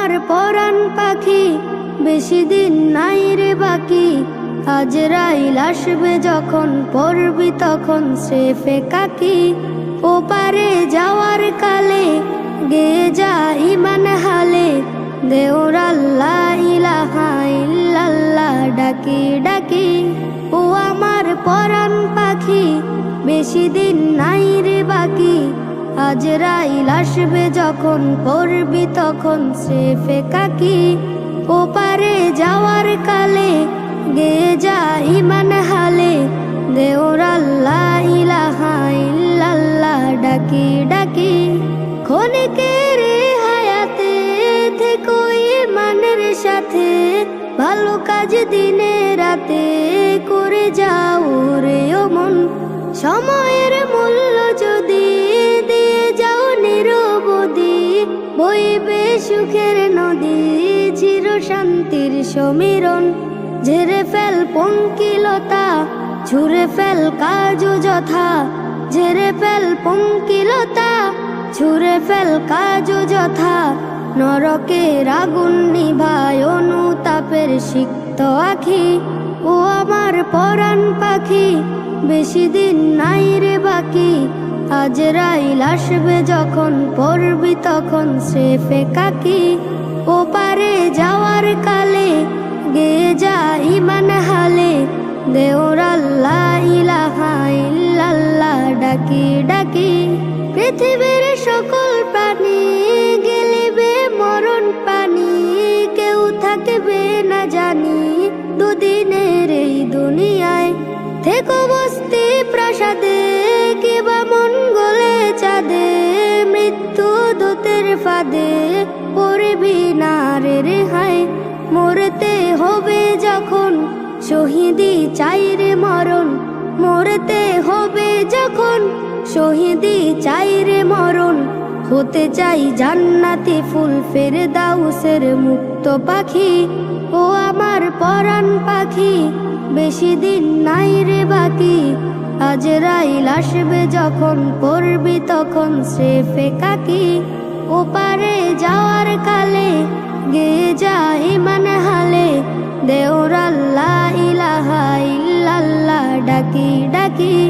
আমার পরাণ পাখি, বেশি দিন নাই রে বাকি। আজরাইল আসবে যখন, পড়বি তখন স্রেফে কাকি। ওপারে যাওয়ার কালে গে যা ইমান হালে, দেওর আল্লাহ ইলাহা ইল্লাল্লাহ ডাকি ডাকি। ও আমার পরাণ পাখি, বেশি দিন নাই রে বাকি। আজরাইল আসবে যখন, পড়বি তখন স্রেফে কাকি। ওপারে যাওয়ার কালে গে যা ইমান হালে, দেওর আল্লাহ ইলাহা ইল্লাল্লাহ ডাকি ডাকি। ক্ষণিকের হায়াতে থেকো ইমানের সাথে, ভালো কাজ দিনে রাতে করে যাও রে ও মন। সময়ের মূল্য যদি দিয়ে যাও নিরবধি, বইবে সুখের নদী, চির শান্তির সমীরণ। ঝেড়ে ফেল পঙ্কিলতা, ছুঁড়ে ফেল কাজ যথা। ঝেড়ে ফেল পঙ্কিলতা, ছুঁড়ে ফেল কাজ যথা। নরকের আগুন নিভায় অনুতাপের সিক্ত আখি। ও আমার পরাণ পাখি, বেশি দিন নাই রে বাকি। আজরাইল আসবে যখন, পড়বি তখন স্রেফে কাকি। ওপারে যাওয়ার কালে গে যা ইমান হালে, দেওর আল্লাহ ইলাহা ইল্লাল্লাহ ডাকি ডাকি। পৃথিবীর সকল প্রাণী গেলিবে মরণ পানি, কেউ থাকবে না জানি দুদিনের এই দুনিয়ায়। থেকো বস্তি প্রাসাদে, কিবা মঙ্গলে চাঁদে, মৃত্যু দূতের ফাঁদে পড়বি না রে রেহাই। মরতে হবে যখন, শহীদি চাই রে মরণ। মরতে হবে যখন, শহীদি চাই রে মরণ। হতে চাই জান্নাতি ফুল, ফেরদাউসের মুক্ত পাখি। ও আমার পরাণ পাখি, বেশি দিন নাই রে বাকি। আজরাইল আসবে যখন, পড়বি তখন স্রেফে কাকি। ওপারে যাওয়ার কালে গে যা ইমান হালে, দেওর আল্লাহ ইলাহা ইল্লাল্লাহ ডাকি ডাকি।